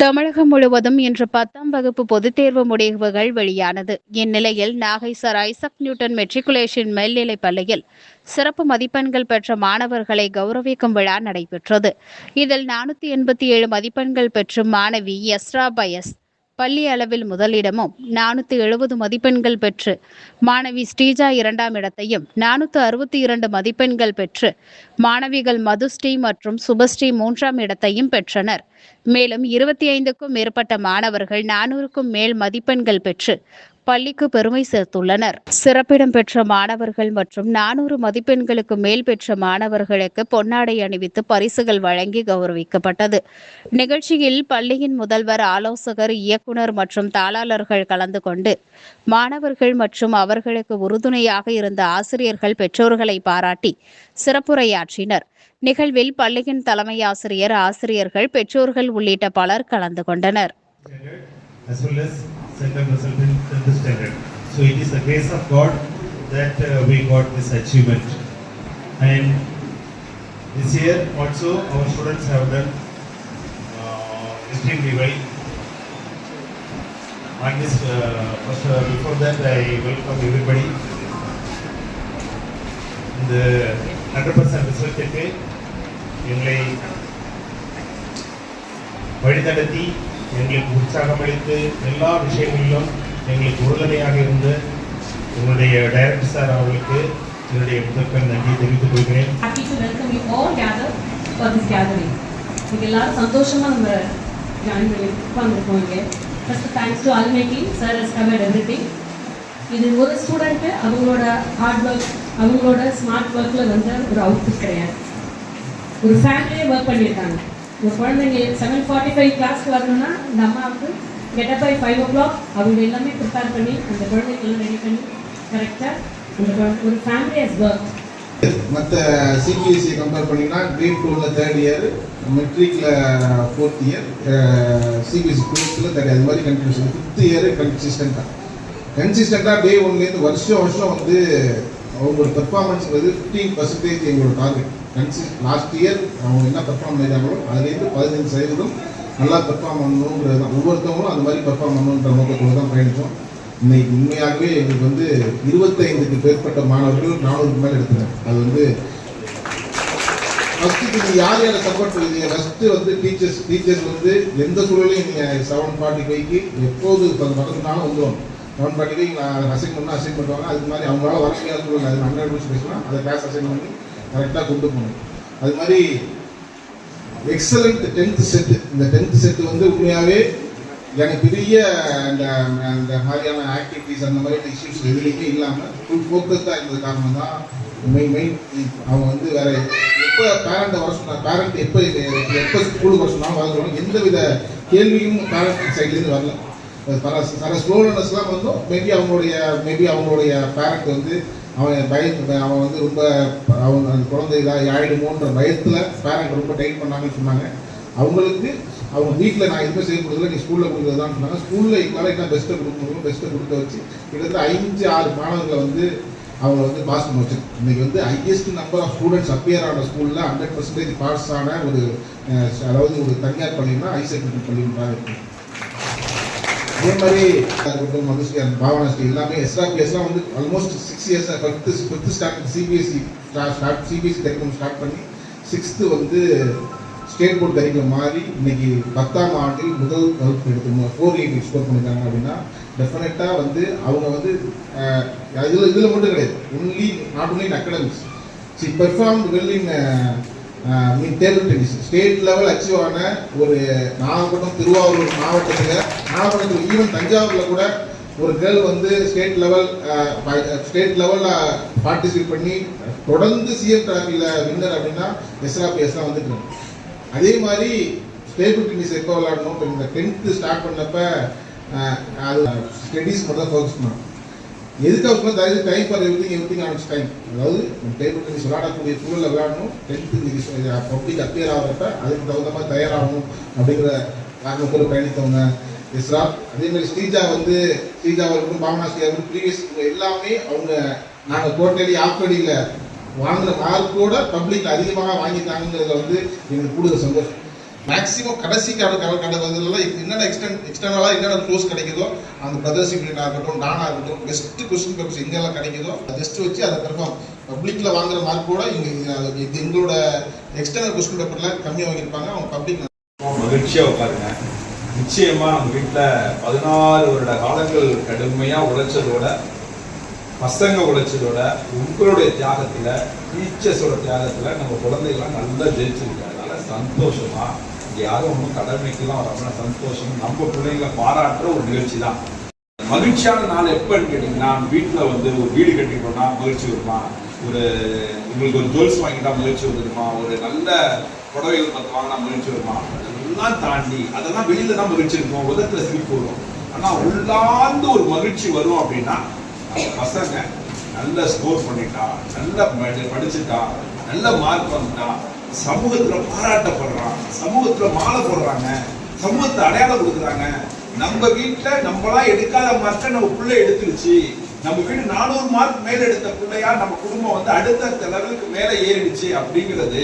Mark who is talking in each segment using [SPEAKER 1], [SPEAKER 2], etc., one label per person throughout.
[SPEAKER 1] தமிழகம் முழுவதும் இன்று 10ஆம் வகுப்பு பொதுத் தேர்வு முடிவுகள் வெளியானது. இந்நிலையில் Nagai sir Isaac Newton matriculation மேல்நிலைப் பள்ளியில் சிறப்பு மதிப்பெண்கள் பெற்ற மாணவர்களை கௌரவிக்கும் விழா நடைபெற்றது. இதில் 487 மதிப்பெண்கள் பெற்ற மாணவி எஸ்ரா பயஸ் பள்ளி அளவில் முதலிடமும், 470 மதிப்பெண்கள் பெற்று மாணவி ஸ்ரீஜா 2ஆம் இடத்தையும், 462 மதிப்பெண்கள் பெற்று மாணவிகள் மதுஸ்ரீ மற்றும் சுபஸ்ரீ 3ஆம் இடத்தையும் பெற்றனர். மேலும் 25க்கும் மேற்பட்ட மாணவர்கள் 400க்கும் மேல் மதிப்பெண்கள் பெற்று பள்ளிக்கு பெருமை சேர்த்துள்ளனர். சிறப்பிடம் பெற்ற மாணவர்கள் மற்றும் 400 மதிப்பெண்களுக்கு மேல் பெற்ற மாணவர்களுக்கு பொன்னாடை அணிவித்து பரிசுகள் வழங்கி கௌரவிக்கப்பட்டது. நிகழ்ச்சியில் பள்ளியின் முதல்வர், ஆலோசகர், இயக்குனர் மற்றும் தாளாளர்கள் கலந்து கொண்டு மாணவர்கள் மற்றும் அவர்களுக்கு உறுதுணையாக இருந்த ஆசிரியர்கள், பெற்றோர்களை பாராட்டி சிறப்புரையாற்றினர். நிகழ்வில் பள்ளியின் தலைமை ஆசிரியர், ஆசிரியர்கள், பெற்றோர்கள் உள்ளிட்ட பலர் கலந்து கொண்டனர்.
[SPEAKER 2] As well as second result in 10th standard. So it is the grace of God that we got this achievement. And this year also our students have done extremely well. On this, before that I welcome everybody. இந்த 100% ரிசல்ட்டுக்கு எங்களை வழிநடத்தி எங்களுக்கு உற்சாகம் அளித்து எல்லா விஷயங்களிலும் எங்களுக்கு உறுதுணையாக இருந்த என்னுடைய டைரக்டர் சார் அவர்களுக்கு என்னுடைய முதற்கண் நன்றியை தெரிவித்துக் கொள்கிறேன்.
[SPEAKER 3] எல்லாரும் சந்தோஷமா நம்ம ஜாயின் பண்ணி உட்கார்ந்துருக்கோம். இங்கே ஃபர்ஸ்ட் தேங்க்ஸ் டு அல்மேக்கி சார் ஹஸ் கவர்ட் எவ்ரிதிங். இது ஒரு ஸ்டூடெண்ட்டு அவங்களோட ஹார்ட் ஒர்க், அவங்களோட ஸ்மார்ட் ஒர்க்கில் வந்து ஒரு அவுட்புட் கிடையாது. ஒரு ஃபேமிலியே ஒர்க் பண்ணியிருக்காங்க. ஒரு குழந்தைங்க 7:45 கிளாஸ்க்கு வரணும்னா இந்த அம்மா வந்து கெட்டப் பை 5 o'clock அவங்க எல்லாமே ப்ரிப்பேர் பண்ணி அந்த குழந்தைங்கெல்லாம் ரெடி பண்ணி கரெக்டாக அந்த ஒரு ஃபேமிலி ஹஸ் ஒர்க்.
[SPEAKER 4] மற்ற சிபிஎஸ்சி கம்பேர் பண்ணிங்கன்னா கிரேட் 2ல் 3rd year, மெட்ரிக்கில் 4th year, CBSE 12th 3rd அது மாதிரி கண்டினியூஷன் 5th இயர் கன்சிஸ்டண்ட்டாக டே 1லேருந்து வருஷம் வந்து அவங்களோட பெர்ஃபார்மன்ஸ்ங்கிறது 15% எங்களோட டார்கெட். லாஸ்ட் இயர் அவங்க என்ன பெர்ஃபார்ம் பண்ணிட்டாங்களோ அதுலேருந்து 15% நல்லா பெர்ஃபார்ம் பண்ணணுங்கிறது தான். ஒவ்வொருத்தவங்களும் அந்த மாதிரி பெர்ஃபார்ம் பண்ணணுன்ற நோக்கத்தோடு தான் பயணித்தோம். இன்னைக்கு உண்மையாகவே எங்களுக்கு வந்து 25க்கு மேற்பட்ட மாணவர்கள் 400க்கு மேலே எடுத்துருங்க. அது வந்து ஃபஸ்ட்டு நீங்கள் யார் யாரை சப்போர்ட் பண்ணுவீங்க? ஃபஸ்ட்டு வந்து டீச்சர்ஸ் வந்து எந்த சூழலையும் நீங்கள் 7:45க்கு எப்போது பக்கத்துனாலும் வந்துடும். 7:45 நான் அசைன் பண்ணால் அசைன் பண்ணுவாங்க. அதுக்கு மாதிரி அவங்களால வர முடியாத சூழல் அது 100 பேசலாம், அதை கிளாஸ் அசைன் பண்ணி கரெக்டாக கொண்டு போகணும். அது மாதிரி எக்ஸலண்ட் 10th செட்டு. இந்த 10th செட்டு வந்து உண்மையாகவே எனக்கு பெரிய அந்த மாதிரியான ஆக்டிவிட்டிஸ் அந்த மாதிரி இஷ்யூஸ் எதுலேயுமே இல்லாமல் ஃபுல் ஃபோக்கஸ்டாக இருந்தது காரணம் தான் மெயின். அவங்க வந்து வேற எப்போ பேரண்ட்டை வர சொன்னாங்க, பேரண்ட் எப்போ ஸ்கூலுக்கு வர சொன்னாலும் வர சொல்லணும். எந்தவித கேள்வியும் பேரண்ட் சைட்லேருந்து வரல. பல ஸ்லோனஸ்லாம் வந்தோம். மேபி அவங்களுடைய பேரண்ட் வந்து அவன் வந்து ரொம்ப அவங்க அந்த குழந்தை இதாக ஆகிடுமோன்ற பயத்தில் பேரண்ட் ரொம்ப டைட் பண்ணாங்கன்னு சொன்னாங்க. அவங்களுக்கு அவங்க வீட்டில் நான் எதுவுமே செய்ய கொடுக்கல, நீ ஸ்கூலில் கொடுக்குறதான்னு சொன்னாங்க. ஸ்கூலில் எங்களால் என்ன பெஸ்ட்டை கொடுக்க முடியும், பெஸ்ட்டை கொடுக்க வச்சு கிட்டத்தட்ட 5-6 மாணவர்களை வந்து அவங்க வந்து பாஸ் பண்ண வச்சு இன்றைக்கி வந்து highest number of students appear ஆன ஸ்கூலில் 100% பாஸ் ஆன ஒரு அதாவது ஒரு தனியார் பள்ளின்னா ஐசக் பள்ளின்றாங்க இருக்குது. அதே மாதிரி மதுஸ்ரீ, பாவனா ஸ்ரீ எல்லாமே எஸ்ஆர்பிஎஸ்லாம் வந்து almost 6 years 5th standard CBSE curriculum start பண்ணி 6th வந்து ஸ்டேட் போர்ட் கரிக்குலம் மாறி இன்னைக்கு 10ஆம் ஆண்டில் முதல் வகுப்பு எடுத்து 480 ஸ்கோர் பண்ணிட்டாங்க. அப்படின்னா டெஃபினட்டாக வந்து அவங்க வந்து இதில் மட்டும் கிடையாது, not only in academics, she perform well in table tennis. State level achieve ஆன ஒரு நாகப்பட்டினம், திருவாரூர் மாவட்டத்தில் ஈவன் தஞ்சாவூரில் கூட ஒரு கேர்ள் வந்து ஸ்டேட் லெவலில் பார்ட்டிசிபேட் பண்ணி தொடர்ந்து சிஎம் டிராஃபியில் வின்னர் அப்படின்னா எஸ்ஆர்பிஎஸ்லாம் வந்துட்டு. அதே மாதிரி டேபிள் டென்னிஸ் எப்போ விளையாடணும், இப்போ இந்த 10th ஸ்டார்ட் பண்ணப்ப அது ஸ்டடீஸ் மட்டும் தான் ஃபோக்கஸ் பண்ணணும். எதுக்காக தயவு time for everything on it's time. அதாவது டேபிள் டென்னிஸ் விளையாடக்கூடிய சூழலில் விளையாடணும். 10th பப்ளிக் அப்பியர் ஆகிறப்ப அதுக்கு தகுந்த மாதிரி தயாராகணும் அப்படிங்கிற காரணத்தோடு பயணித்தவங்க எஸ்ரா. அதே மாதிரி ஸ்ரீஜா அவர்களுக்கும் பாவனா ஸ்ரீ அவர்களுக்கும் ப்ரீவியஸ் எல்லாமே அவங்க நாங்கள் டோட்டலி ஆஃப்கடியில் வாங்கின மார்க்கோட பப்ளிக்கில் அதிகமாக வாங்கிட்டாங்கிறதுல வந்து எங்களுக்கு கூடுதல் சந்தோஷம். மேக்ஸிமம் கடைசி கடவுள் என்னென்ன எக்ஸ்டர்னலாக என்னென்ன கோர்ஸ் கிடைக்குதோ அந்த பிரதர்ஸ் யூனியனாக இருக்கட்டும், டானாக இருக்கட்டும், பெஸ்ட் கொஸ்டின் பேப்பர்ஸ் எங்கெல்லாம் கிடைக்குதோ ஜஸ்ட் வச்சு அதை பெர்ஃபார்ம் பப்ளிக்கில் வாங்குற மார்க் கூட இது எங்களோட எக்ஸ்டர்னல் கொஸ்டின் பேப்பரில் கம்மியாக வாங்கியிருப்பாங்க. அவங்க பப்ளிக்
[SPEAKER 5] மகிழ்ச்சியாக உட்காருங்க. நிச்சயமா நம்ம வீட்டில் 16 வருட காலங்கள் கடுமையாக உழைச்சதோட, பசங்க உழைச்சதோட, உங்களுடைய தியாகத்தில், டீச்சர்ஸோட தியாகத்தில் நம்ம குழந்தைகள்லாம் நல்லா ஜெயிச்சிருக்காங்க. அதனால சந்தோஷமா யாரும் ஒன்றும் கடமைக்கெல்லாம் வராம சந்தோஷம் நம்ம பிள்ளைங்களை பாராட்டுற ஒரு நிகழ்ச்சி தான். மகிழ்ச்சியான நாள் எப்பன்னு கேட்டீங்கன்னா, வீட்டில் வந்து ஒரு வீடு கட்டிட்டோம்னா மகிழ்ச்சி வருமா, ஒரு உங்களுக்கு ஒரு ஜுவல்ஸ் வாங்கிட்டா மகிழ்ச்சி வந்துருமா, ஒரு நல்ல புடவைகள் பத்து வாங்கினா மகிழ்ச்சி வருமா, அதெல்லாம் தாண்டி அதெல்லாம் வெளியில தான் மகிழ்ச்சி இருக்கும், உதத்துல சிரிப்பு வரும். ஆனா உள்ளார்ந்து ஒரு மகிழ்ச்சி வரும் அப்படின்னா, பசங்க நல்ல ஸ்கோர் பண்ணிட்டா, நல்லா படிச்சுட்டா, நல்ல மார்க் வந்துட்டா, சமூகத்துல பாராட்டப்படுறான், சமூகத்துல மாலை போடுறாங்க, சமூகத்தை அடையாளம் கொடுக்குறாங்க. நம்ம வீட்டுல நம்மளா எடுக்காத மார்க்க நம்ம பிள்ளை எடுத்துருச்சு, நம்ம வீடு 400 மார்க் மேல எடுத்த பிள்ளையா நம்ம குடும்பம் வந்து அடுத்த லெவலுக்கு மேல ஏறிடுச்சு அப்படிங்கிறது,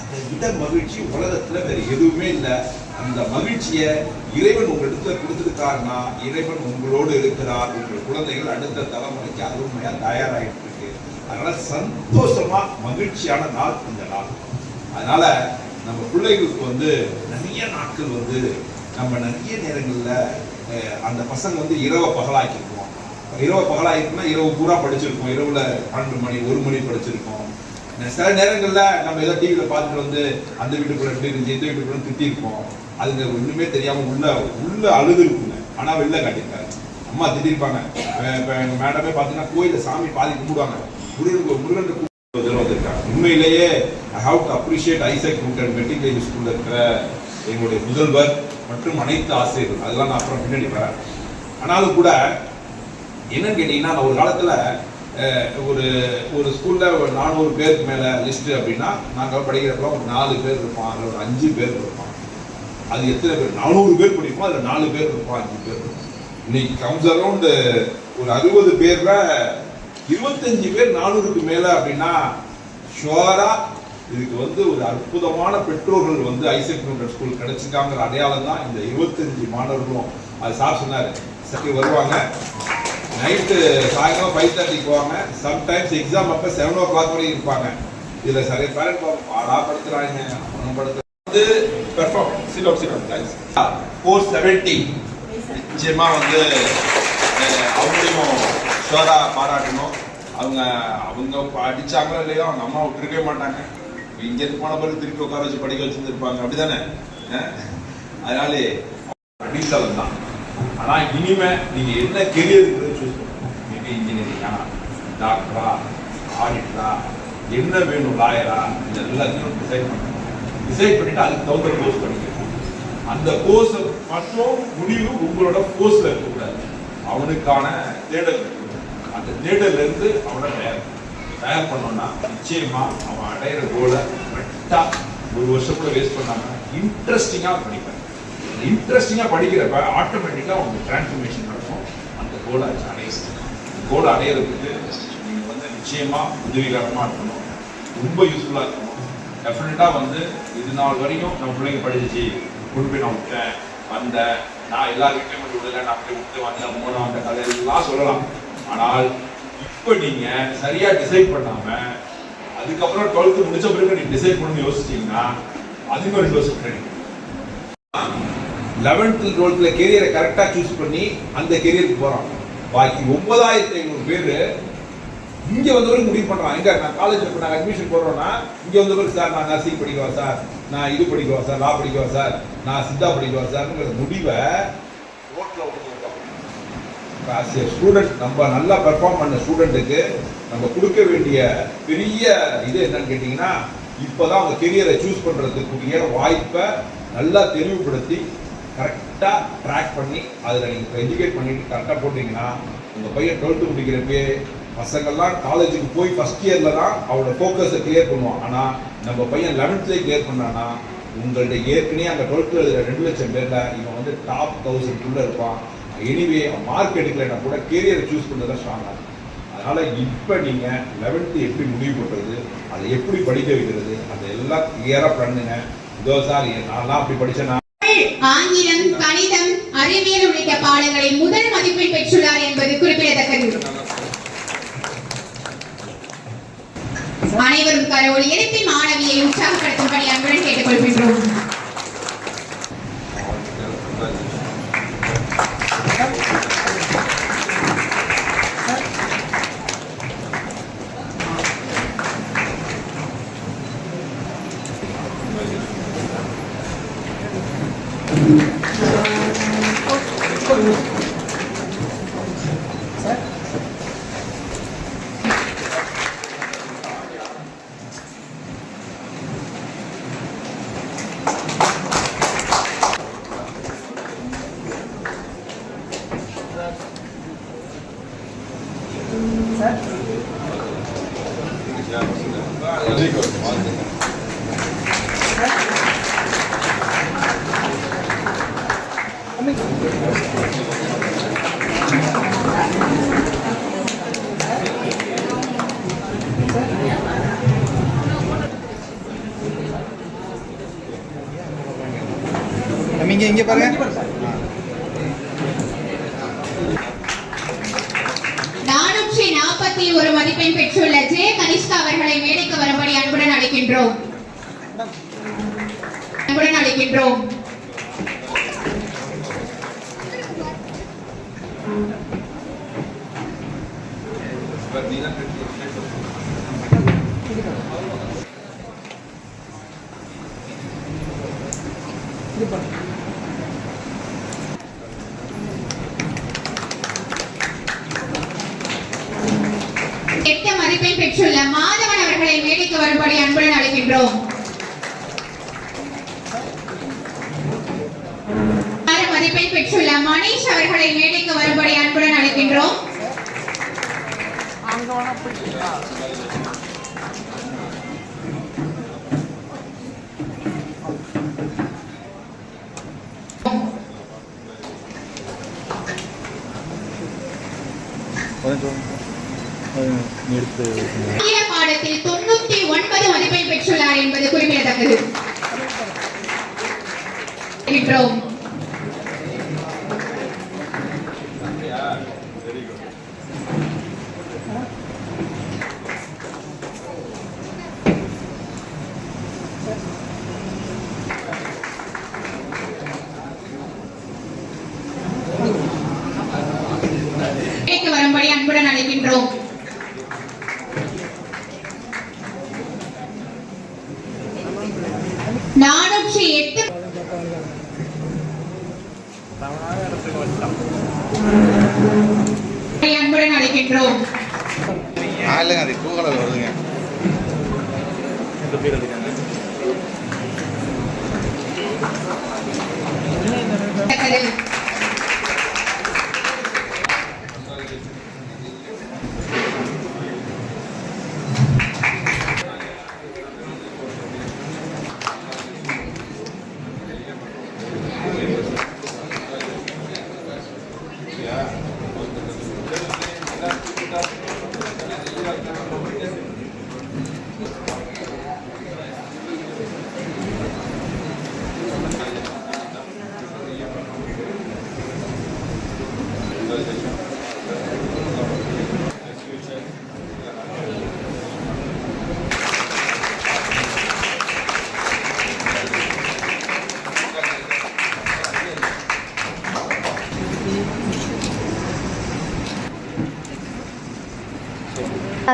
[SPEAKER 5] அதை விட மகிழ்ச்சி உலகத்துல வேற எதுவுமே இல்லை. அந்த மகிழ்ச்சியை இறைவன் உங்களிடத்துல கொடுத்துருக்காருன்னா, இறைவன் உங்களோடு இருக்கிறார். உங்கள் குழந்தைகள் அடுத்த தலைமுறைக்கு அருமையா தயாராகிட்டு இருக்கு. அதனால சந்தோஷமா மகிழ்ச்சியான நாள் இந்த நாள். அதனால நம்ம பிள்ளைகளுக்கு வந்து நிறைய நாட்கள் வந்து நம்ம நிறைய நேரங்கள்ல அந்த பசங்க வந்து இரவை பகலாக்கிருக்கோம். இரவு பகலாயிருக்குன்னா இரவு பூரா படிச்சிருக்கோம், இரவுல 12 மணி 1 மணி படிச்சிருக்கோம். சில நேரங்கள்ல நம்ம ஏதோ டிவியில பார்த்துட்டு வந்து அந்த வீட்டுக்குள்ள எப்படி இருந்துச்சு, இந்த வீட்டுக்குள்ள திட்டிருப்போம். அதுங்க ஒண்ணுமே தெரியாம உள்ள அழுது இருக்குங்க. ஆனா வெளில காட்டியிருக்காரு. அம்மா திட்டிருப்பாங்க. எங்க மேடமே பாத்தீங்கன்னா கோயில சாமி பாதி கும்பிடுவாங்க, முருகன் வந்திருக்காங்க. உண்மையிலேயே I have to appreciate Isaac Newton matriculation ஸ்கூல்ல இருக்கிற எங்களுடைய முதல்வர் மற்றும் அனைத்து ஆசிரியர்கள். அதெல்லாம் நான் அப்புறம் பின்னாடி வரேன். ஆனாலும் கூட என்னன்னு கேட்டீங்கன்னா, நான் ஒரு காலத்துல ஒரு ஸ்கூல்ல ஒரு 400 பேருக்கு மேல லிஸ்ட் அப்படின்னா, நாங்க படிக்கிறப்ப ஒரு 4 பேர் இருப்போம், அதுல ஒரு 5 பேர் இருப்பான். அது எத்தனை பேர்? 400 பேர் படிப்போம், அதுல 4 பேர் இருப்போம், 5 பேர் இருப்போம். இன்னைக்கு கம்ஸ் அரௌண்ட் ஒரு 60 பேர்ல 25 பேர் 400க்கு மேல அப்படின்னா, ஷுவரா இதுக்கு வந்து ஒரு அற்புதமான பெற்றோர்கள் வந்து ஐசக் நியூட்டன் ஸ்கூல் கிடைச்சிருக்காங்கிற அடையாளம் தான் இந்த 25 மாணவர்களும். அது சார் சொன்னாரு, சரி வருவாங்க, நைட்டு சாயங்காலம் 5:30க்கு போவாங்க, சம்டைம்ஸ் எக்ஸாம் அப்போ 7 o'clock வரை இருப்பாங்க. இதுல நிறைய பேரண்ட் பாடா படுத்துறாங்க, அவனும் படுத்து பெர்ஃபார்ம். Sit out guys. 470 நிச்சயமா வந்து அவங்களையும் ஷோரா பாராட்டணும். அவங்க படிச்சாங்களோ இல்லையோ, அவங்க அம்மா விட்டுருக்கவே மாட்டாங்க. இங்கேருந்து போன பிறகு திருப்பி உட்கார வச்சு படிக்க வச்சுருந்துருப்பாங்க, அப்படிதானே? அதனால அடித்தளம் தான். ஆனா இனிமே நீங்க என்ன கெரியர் சூஸ் பண்ணணும், இன்ஜினியரிங்கா, டாக்டரா, ஆடிட்டரா, என்ன வேணும், லாயரா, இது எல்லாத்தையும் டிசைட் பண்ணணும். டிசைட் பண்ணிட்டு அதுக்கு தகுந்த கோர்ஸ் பண்ணிக்கணும். அந்த கோர்ஸ் மட்டும் முடிவு உங்களோட கோர்ஸ்ல இருக்கக்கூடாது, அவனுக்கான தேடல் இருக்கணும். அந்த தேடல்ல இருந்து அவனை தயார் பண்ணோம்னா நிச்சயமா அவன் அடையிற கோலை கரெக்டா ஒரு வருஷம் கூட வேஸ்ட் பண்ணாம இன்ட்ரெஸ்டிங்கா படிப்பான். இன்ட்ரெஸ்டிங்கா படிக்கிறப்ப ஆட்டோமேட்டிக்கா உங்களுக்கு டிரான்ஸ்ஃபர்மேஷன் நடக்கும். அந்த கோலை கோலை அடையிறதுக்கு நீங்க வந்து நிச்சயமா உதவிகரமா இருக்கணும், ரொம்ப யூஸ்ஃபுல்லா இருக்கணும். டெஃபினட்டா வந்து இது நாள் வரைக்கும் நம்ம பிள்ளைங்க படிச்சிச்சு, கொண்டு போய் நான் விட்டேன் வந்தேன், நான் எல்லா வீட்டையும் கொண்டு விடல, நான் போய் விட்டு வந்தேன், மூணாம் அந்த கதையெல்லாம் சொல்லலாம். ஆனால் இப்ப நீங்க சரியா டிசைட் பண்ணாம அதுக்கப்புறம் 12th முடிச்ச பிறகு நீங்க டிசைட் பண்ணி யோசிச்சீங்கன்னா அதுக்கு 2 வருஷம் கிடைக்கும். 11th 12th கெரியரை கரெக்டா சூஸ் பண்ணி அந்த கெரியருக்கு போறான். பாக்கி 9500 பேரு இங்க வந்தவருக்கு முடிவு பண்றான். எங்க நான் காலேஜ்ல இப்ப நாங்க அட்மிஷன் போடுறோம்னா, இங்க வந்தவருக்கு சார் நான் நர்சிங் படிக்கவா சார், நான் இது படிக்கவா சார், லா படிக்கவா சார், நான் சித்தா படிக்கவா சார்ங்கிற முடிவை ரோட்ல ஸ்டூடெண்ட், நம்ம நல்லா பெர்ஃபார்ம் பண்ண ஸ்டூடெண்ட்டுக்கு நம்ம கொடுக்க வேண்டிய பெரிய இது என்னன்னு கேட்டீங்கன்னா, இப்போதான் அவங்க கெரியரை சூஸ் பண்றதுக்குரிய வாய்ப்பை நல்லா தெளிவுபடுத்தி கரெக்டா ட்ராக் பண்ணி அதில் நீங்கள் எஜுகேட் பண்ணிட்டு கரெக்டாக போட்டீங்கன்னா, உங்கள் பையன் 12th முடிக்கிறப்பே பசங்கள்லாம் காலேஜுக்கு போய் ஃபர்ஸ்ட் இயர்ல தான் அவனோட ஃபோக்கஸை கிளியர் பண்ணுவான். ஆனால் நம்ம பையன் 11th கிளியர் பண்ணான்னா, உங்கள்ட்ட ஏற்கனவே அங்கே 12th 2 லட்சம் பேர்ல இவன் வந்து டாப் 1000 இருப்பான். எனிவே மார்க் எடுக்கலைன்னா கூட கேரியரை சூஸ் பண்ணுறதா ஸ்ட்ராங்காக இருக்கும். அதனால இப்போ நீங்கள் 11th எப்படி முடிவு பண்ணுறது, அதை எப்படி படிக்க வைக்கிறது, அதை எல்லாம் கிளியராக பண்ணுங்க. இதோ சார் நான்லாம் அப்படி படிச்சேன்னா
[SPEAKER 6] ஆங்கிலம், கணிதம், அறிவியல் உள்ளிட்ட பாடங்களில் முதல் மதிப்பெண் பெற்றுள்ளார் என்பது குறிப்பிடத்தக்கது. அனைவரும் கரோடு எழுப்பி மாணவியை உற்சாகப்படுத்தும்படி அன்புடன் கேட்டுக்கொள்கின்றோம்.
[SPEAKER 5] Very good.
[SPEAKER 7] இங்க பாருங்க.
[SPEAKER 6] 441 மதிப்பெண் பெற்றுள்ள ஜே கனிஷ்கா அவர்களை மேடைக்கு வரும்படி அன்புடன் அழைக்கின்றோம். அன்புடன் அழைக்கின்றோம். எட்டு மதிப்பெண் பெற்றுள்ள மாதவன் அவர்களை மேடைக்கு வரும்படி அன்புடன் அழைக்கின்றோம். 6 மதிப்பெண் பெற்றுள்ள மணீஷ் அவர்களை மேடைக்கு வரும்படி அன்புடன் அழைக்கின்றோம். ஆங்கில பாடத்தில் 99 மதிப்பெண் பெற்றுள்ளார் என்பது குறிப்பிடத்தக்கது. வரும்படி அன்புடன் அழைக்கின்றோம். அன்புடன் அழைக்கின்றோம்.
[SPEAKER 7] இல்லைங்க, அது கூகலில் வருதுங்க.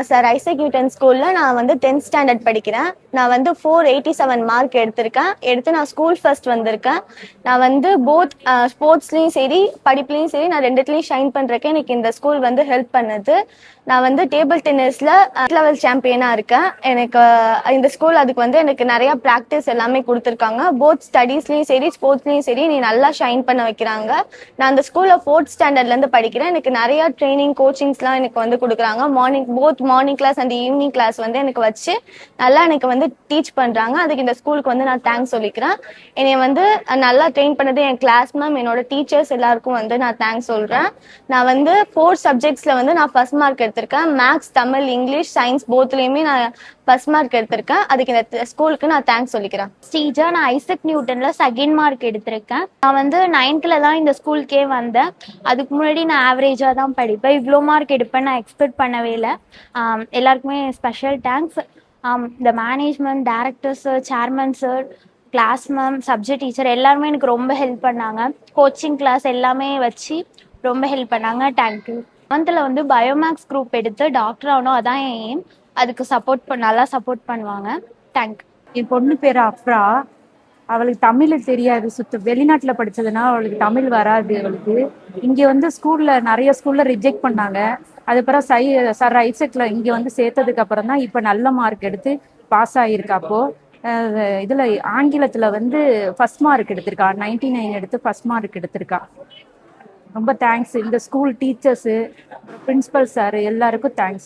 [SPEAKER 8] சார் ஐசக் நியூட்டன் ஸ்கூலில் நான் வந்து 10th ஸ்டாண்டர்ட் படிக்கிறேன். நான் வந்து 487 மார்க் எடுத்து நான் ஸ்கூல் ஃபர்ஸ்ட் வந்திருக்கேன். நான் வந்து போத் ஸ்போர்ட்ஸ்லேயும் சரி படிப்புலேயும் சரி நான் ரெண்டுத்துலேயும் ஷைன் பண்ணுறதுக்கு எனக்கு இந்த ஸ்கூல் வந்து ஹெல்ப் பண்ணுது. நான் வந்து டேபிள் டென்னிஸில் லெவல் சாம்பியனாக இருக்கேன். எனக்கு இந்த ஸ்கூல் அதுக்கு வந்து எனக்கு நிறையா ப்ராக்டிஸ் எல்லாமே கொடுத்துருக்காங்க. போத் ஸ்டடீஸ்லேயும் சரி ஸ்போர்ட்ஸ்லேயும் சரி நீ நல்லா ஷைன் பண்ண வைக்கிறாங்க. நான் அந்த ஸ்கூலில் 4th ஸ்டாண்டர்ட்லேருந்து படிக்கிறேன். எனக்கு நிறையா ட்ரைனிங் கோச்சிங்ஸ்லாம் எனக்கு வந்து கொடுக்குறாங்க. Morning class and evening class வந்து எனக்கு வச்சு நல்லா எனக்கு வந்து வந்து டீச் பண்ணுறாங்க. அதுக்கு இந்த ஸ்கூலுக்கு வந்து நான் தேங்க்ஸ் சொல்லிக்கிறேன். என்னை வந்து நல்லா ட்ரெயின் பண்ணது என் கிளாஸ் மேம், என்னோட டீச்சர்ஸ் எல்லாருக்கும் வந்து நான் தேங்க்ஸ் சொல்கிறேன். நான் வந்து 4 சப்ஜெக்ட்ஸில் வந்து நான் ஃபர்ஸ்ட் மார்க் எடுத்திருக்கேன். மேக்ஸ், தமிழ், இங்கிலீஷ், சயின்ஸ் போத்லேயுமே நான் ஃபர்ஸ்ட் மார்க் எடுத்திருக்கேன். அதுக்கு இந்த ஸ்கூலுக்கு நான் தேங்க்ஸ் சொல்லிக்கிறேன்.
[SPEAKER 9] ஸ்ரீஜா, நான் ஐசக் நியூட்டன்ல செகண்ட் மார்க் எடுத்திருக்கேன். நான் வந்து 9th தான் இந்த ஸ்கூலுக்கே வந்தேன். அதுக்கு முன்னாடி நான் ஆவரேஜாக தான் படிப்பேன். இவ்வளோ மார்க் எடுப்பேன் நான் எக்ஸ்பெக்ட் பண்ணவே இல்லை. எல்லாருக்குமே ஸ்பெஷல் தேங்க்ஸ். இந்த management, director sir, chairman sir, class ma'am, subject teacher எல்லாருமே எனக்கு ரொம்ப ஹெல்ப் பண்ணாங்க. கோச்சிங் கிளாஸ் எல்லாமே வச்சு ரொம்ப ஹெல்ப் பண்ணாங்க. தேங்க்யூ. 11th வந்து பயோமேக்ஸ் குரூப் எடுத்து டாக்டர் ஆகணும், அதான் என் எய்ம். அதுக்கு நல்லா சப்போர்ட் பண்ணுவாங்க. தேங்க்யூ.
[SPEAKER 10] என் பொண்ணு பேர் அப்ரா. அவளுக்கு தமிழ் தெரியாது, வெளிநாட்டில் படித்ததுன்னா அவளுக்கு தமிழ் வராது. அவளுக்கு இங்கே வந்து நிறைய ஸ்கூலில் ரிஜெக்ட் பண்ணாங்க. அதுக்கப்புறம் சார் ஐசக்ல இங்கே வந்து சேர்த்ததுக்கு அப்புறம் தான் இப்போ நல்ல மார்க் எடுத்து பாஸ் ஆகியிருக்கா. அப்போது இதில் ஆங்கிலத்தில் வந்து ஃபர்ஸ்ட் மார்க் எடுத்திருக்கா. 99 எடுத்து ஃபர்ஸ்ட் மார்க் எடுத்திருக்கா. ரொம்ப தேங்க்ஸ். இந்த ஸ்கூல் டீச்சர்ஸு, பிரின்சிபல் சார் எல்லாருக்கும் தேங்க்ஸ்.